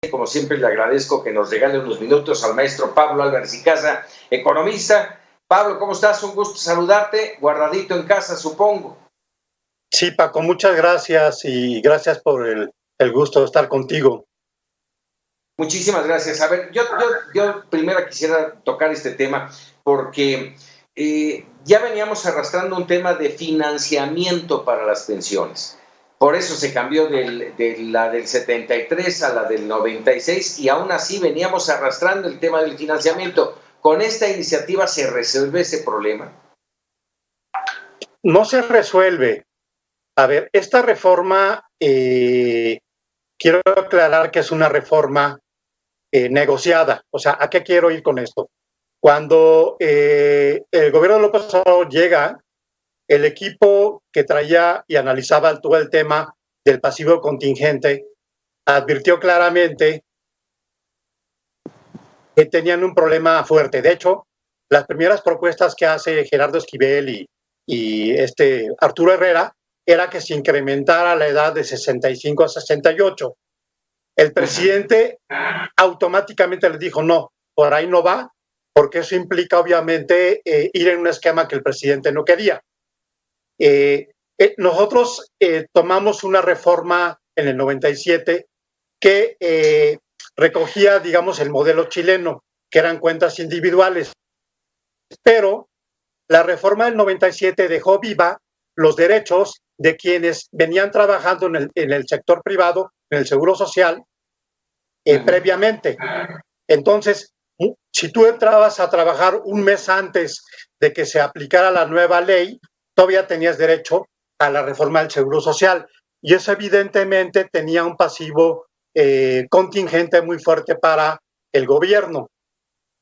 Como siempre, le agradezco que nos regale unos minutos al maestro Pablo Álvarez y Casa, economista. Pablo, ¿cómo estás? Un gusto saludarte, guardadito en casa, supongo. Sí, Paco, muchas gracias y gracias por el gusto de estar contigo. Muchísimas gracias. A ver, yo primero quisiera tocar este tema porque ya veníamos arrastrando un tema de financiamiento para las pensiones. Por eso se cambió de la del 73 a la del 96 y aún así veníamos arrastrando el tema del financiamiento. ¿Con esta iniciativa se resuelve ese problema? No se resuelve. A ver, esta reforma, quiero aclarar que es una reforma negociada. O sea, ¿a qué quiero ir con esto? Cuando el gobierno de López Obrador llega, el equipo que traía y analizaba todo el tema del pasivo contingente advirtió claramente que tenían un problema fuerte. De hecho, las primeras propuestas que hace Gerardo Esquivel y Arturo Herrera era que se incrementara la edad de 65 a 68. El presidente automáticamente le dijo, no, por ahí no va, porque eso implica obviamente ir en un esquema que el presidente no quería. Nosotros tomamos una reforma en el 97 que recogía, digamos, el modelo chileno, que eran cuentas individuales. Pero la reforma del 97 dejó viva los derechos de quienes venían trabajando en el sector privado, en el Seguro Social, previamente. Entonces, si tú entrabas a trabajar un mes antes de que se aplicara la nueva ley, todavía tenías derecho a la reforma del Seguro Social. Y eso evidentemente tenía un pasivo contingente muy fuerte para el gobierno.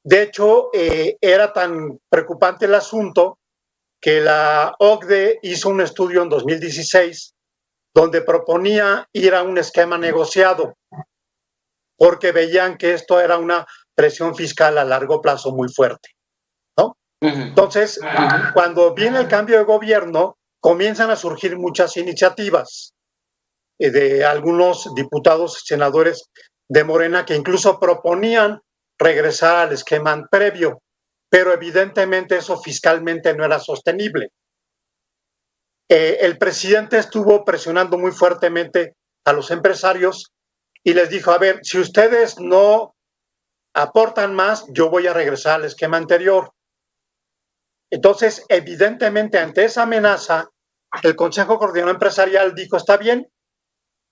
De hecho, era tan preocupante el asunto que la OCDE hizo un estudio en 2016 donde proponía ir a un esquema negociado porque veían que esto era una presión fiscal a largo plazo muy fuerte, ¿no? Entonces, cuando viene el cambio de gobierno, comienzan a surgir muchas iniciativas de algunos diputados y senadores de Morena que incluso proponían regresar al esquema previo, pero evidentemente eso fiscalmente no era sostenible. El presidente estuvo presionando muy fuertemente a los empresarios y les dijo, a ver, si ustedes no aportan más, yo voy a regresar al esquema anterior. Entonces, evidentemente, ante esa amenaza, el Consejo Coordinador Empresarial dijo, está bien,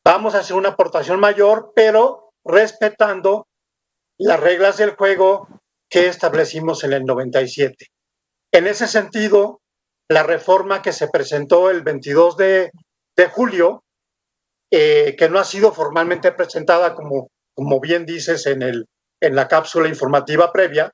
vamos a hacer una aportación mayor, pero respetando las reglas del juego que establecimos en el 97. En ese sentido, la reforma que se presentó el 22 de julio, que no ha sido formalmente presentada, como bien dices en la cápsula informativa previa,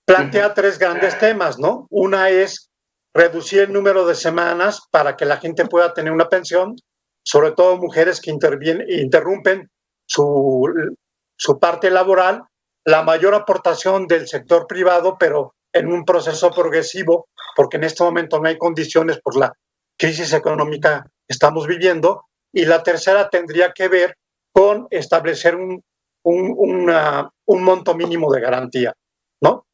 plantea tres grandes temas, ¿no? Una es reducir el número de semanas para que la gente pueda tener una pensión, sobre todo mujeres que interrumpen su parte laboral, la mayor aportación del sector privado, pero en un proceso progresivo, porque en este momento no hay condiciones por la crisis económica que estamos viviendo. Y la tercera tendría que ver con establecer un monto mínimo de garantía, ¿no?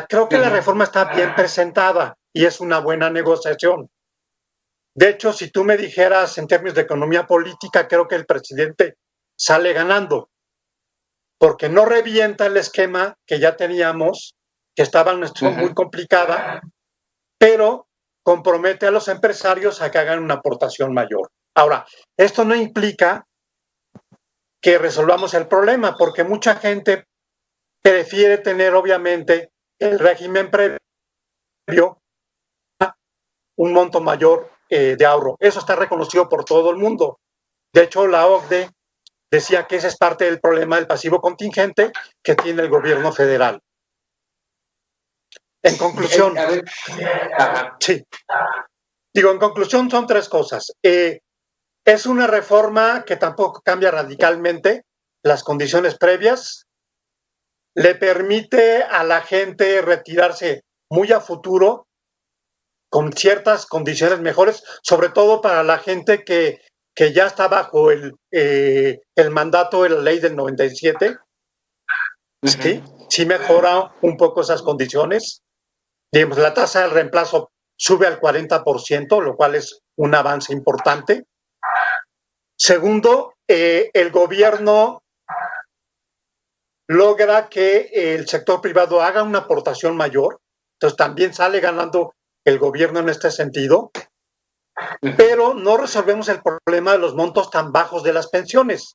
Creo que la reforma está bien presentada y es una buena negociación. De hecho, si tú me dijeras en términos de economía política, creo que el presidente sale ganando, porque no revienta el esquema que ya teníamos, que estaba en una situación muy complicada, pero compromete a los empresarios a que hagan una aportación mayor. Ahora, esto no implica que resolvamos el problema, porque mucha gente prefiere tener, obviamente, el régimen previo a un monto mayor de ahorro. Eso está reconocido por todo el mundo. De hecho, la OCDE decía que ese es parte del problema del pasivo contingente que tiene el gobierno federal. En conclusión, sí. Digo, en conclusión son tres cosas. Es una reforma que tampoco cambia radicalmente las condiciones previas, le permite a la gente retirarse muy a futuro con ciertas condiciones mejores, sobre todo para la gente que que ya está bajo el mandato de la ley del 97, sí mejora un poco esas condiciones. Digamos, la tasa de reemplazo sube al 40%, lo cual es un avance importante. Segundo, el gobierno logra que el sector privado haga una aportación mayor, entonces también sale ganando el gobierno en este sentido, pero no resolvemos el problema de los montos tan bajos de las pensiones,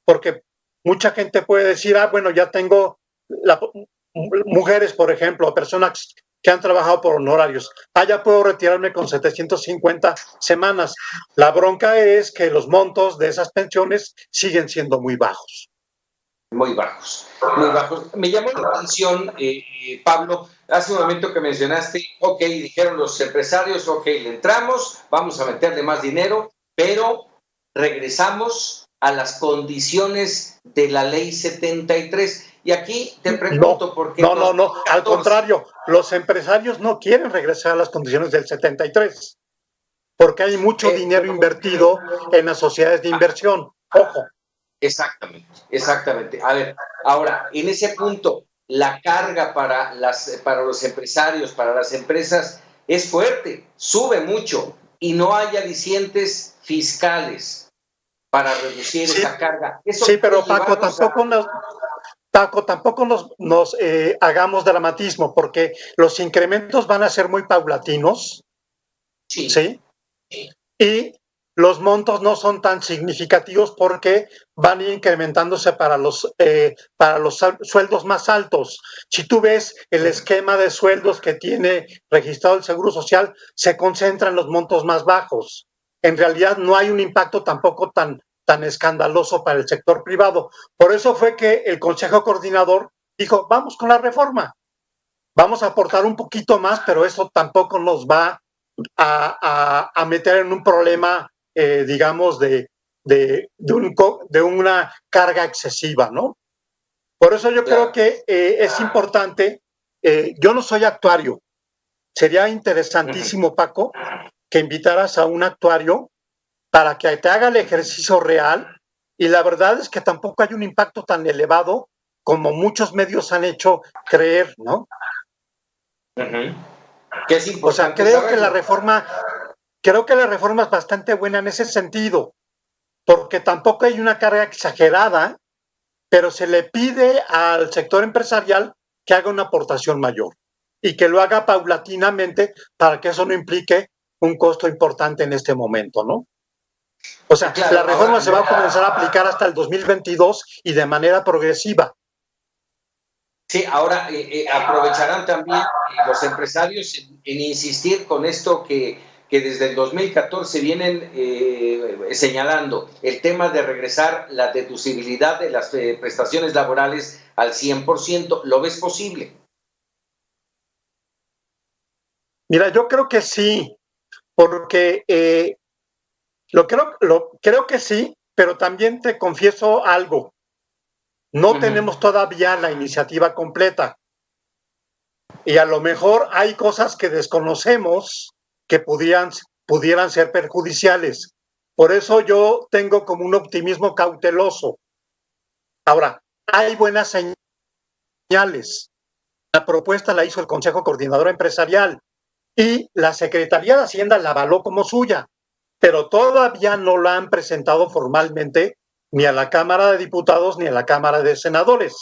porque mucha gente puede decir, bueno, ya tengo mujeres, por ejemplo, personas que han trabajado por honorarios, ya puedo retirarme con 750 semanas. La bronca es que los montos de esas pensiones siguen siendo muy bajos. Muy bajos, muy bajos. Me llamó la atención, Pablo, hace un momento que mencionaste, ok, dijeron los empresarios, ok, le entramos, vamos a meterle más dinero, pero regresamos a las condiciones de la ley 73. Y aquí te pregunto por qué... No, al contrario, los empresarios no quieren regresar a las condiciones del 73, porque hay mucho dinero invertido en las sociedades de inversión. Ojo. Exactamente. A ver, ahora, en ese punto, la carga para los empresarios, para las empresas, es fuerte, sube mucho, y no hay alicientes fiscales para reducir esa carga. Sí, pero Paco, tampoco nos hagamos dramatismo, porque los incrementos van a ser muy paulatinos. Sí. Y los montos no son tan significativos porque van incrementándose para los sueldos más altos. Si tú ves el esquema de sueldos que tiene registrado el Seguro Social, se concentra en los montos más bajos. En realidad no hay un impacto tampoco tan escandaloso para el sector privado. Por eso fue que el Consejo Coordinador dijo, vamos con la reforma. Vamos a aportar un poquito más, pero eso tampoco nos va a meter en un problema digamos, de una carga excesiva, ¿no? Por eso yo creo que es importante, yo no soy actuario, sería interesantísimo, Paco, que invitaras a un actuario para que te haga el ejercicio real, y la verdad es que tampoco hay un impacto tan elevado como muchos medios han hecho creer, ¿no? Que es importante. O sea, creo que la reforma es bastante buena en ese sentido, porque tampoco hay una carga exagerada, pero se le pide al sector empresarial que haga una aportación mayor y que lo haga paulatinamente para que eso no implique un costo importante en este momento, ¿no? O sea, claro, la reforma se va a comenzar a aplicar hasta el 2022 y de manera progresiva. Sí, ahora aprovecharán también los empresarios en insistir con esto que desde el 2014 vienen señalando, el tema de regresar la deducibilidad de las prestaciones laborales al 100%. ¿Lo ves posible? Mira, yo creo que sí, porque creo que sí, pero también te confieso algo. No tenemos todavía la iniciativa completa. Y a lo mejor hay cosas que desconocemos que pudieran ser perjudiciales. Por eso yo tengo como un optimismo cauteloso. Ahora, hay buenas señales. La propuesta la hizo el Consejo Coordinador Empresarial y la Secretaría de Hacienda la avaló como suya, pero todavía no la han presentado formalmente ni a la Cámara de Diputados ni a la Cámara de Senadores.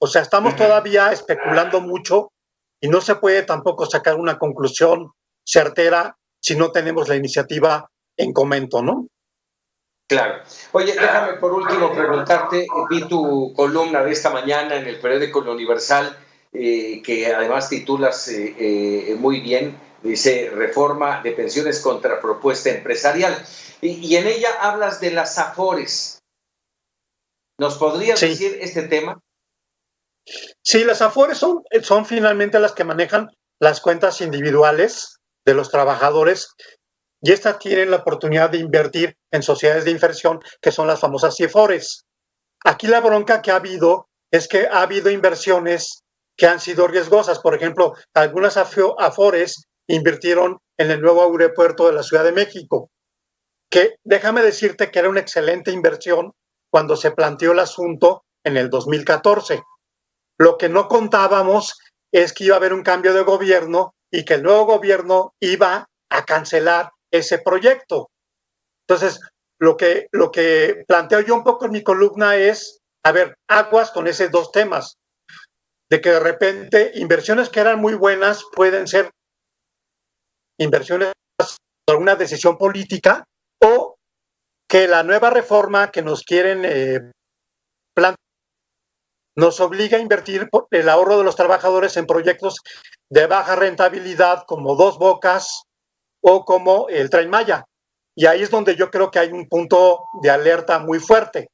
O sea, estamos todavía especulando mucho y no se puede tampoco sacar una conclusión certera si no tenemos la iniciativa en comento, ¿no? Claro. Oye, déjame por último preguntarte, vi tu columna de esta mañana en el periódico El Universal, que además titulas muy bien, dice Reforma de Pensiones contra Propuesta Empresarial, y en ella hablas de las AFORES. ¿Nos podrías decir este tema? Sí, las AFORES son finalmente las que manejan las cuentas individuales de los trabajadores y estas tienen la oportunidad de invertir en sociedades de inversión que son las famosas CIFORES. Aquí la bronca que ha habido es que ha habido inversiones que han sido riesgosas. Por ejemplo, algunas AFORES invirtieron en el nuevo aeropuerto de la Ciudad de México que déjame decirte que era una excelente inversión cuando se planteó el asunto en el 2014. Lo que no contábamos es que iba a haber un cambio de gobierno y que el nuevo gobierno iba a cancelar ese proyecto. Entonces, lo que planteo yo un poco en mi columna es, a ver, aguas con esos dos temas, de que de repente inversiones que eran muy buenas pueden ser inversiones por una decisión política, o que la nueva reforma que nos quieren plantear nos obliga a invertir el ahorro de los trabajadores en proyectos de baja rentabilidad como Dos Bocas o como el Tren Maya. Y ahí es donde yo creo que hay un punto de alerta muy fuerte,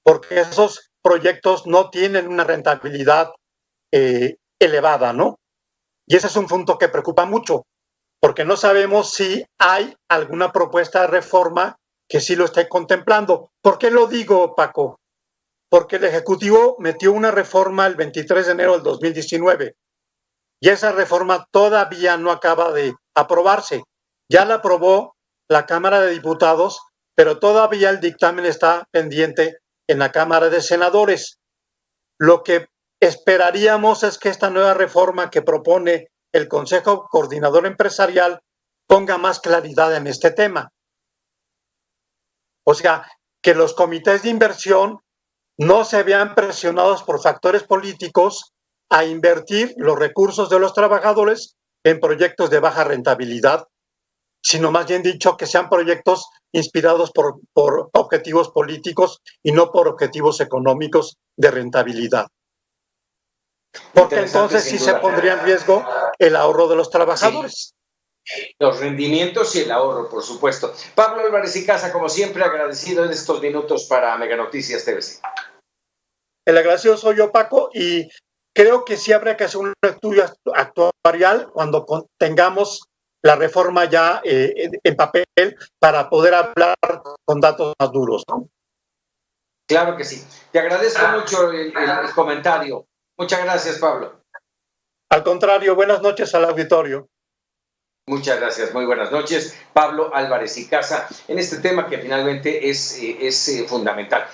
porque esos proyectos no tienen una rentabilidad elevada, ¿no? Y ese es un punto que preocupa mucho, porque no sabemos si hay alguna propuesta de reforma que sí lo esté contemplando. ¿Por qué lo digo, Paco? Porque el Ejecutivo metió una reforma el 23 de enero del 2019 y esa reforma todavía no acaba de aprobarse. Ya la aprobó la Cámara de Diputados, pero todavía el dictamen está pendiente en la Cámara de Senadores. Lo que esperaríamos es que esta nueva reforma que propone el Consejo Coordinador Empresarial ponga más claridad en este tema. O sea, que los comités de inversión no se vean presionados por factores políticos a invertir los recursos de los trabajadores en proyectos de baja rentabilidad, sino más bien dicho que sean proyectos inspirados por objetivos políticos y no por objetivos económicos de rentabilidad. Porque entonces sí se pondría en riesgo el ahorro de los trabajadores. Sí. Los rendimientos y el ahorro, por supuesto. Pablo Álvarez y Casa, como siempre, agradecido en estos minutos para Mega Noticias TVC. El agradecido soy yo, Paco, y creo que sí habría que hacer un estudio actuarial cuando tengamos la reforma ya en papel para poder hablar con datos más duros, ¿no? Claro que sí. Te agradezco mucho el comentario. Muchas gracias, Pablo. Al contrario, buenas noches al auditorio. Muchas gracias, muy buenas noches. Pablo Álvarez y Casa, en este tema que finalmente es fundamental.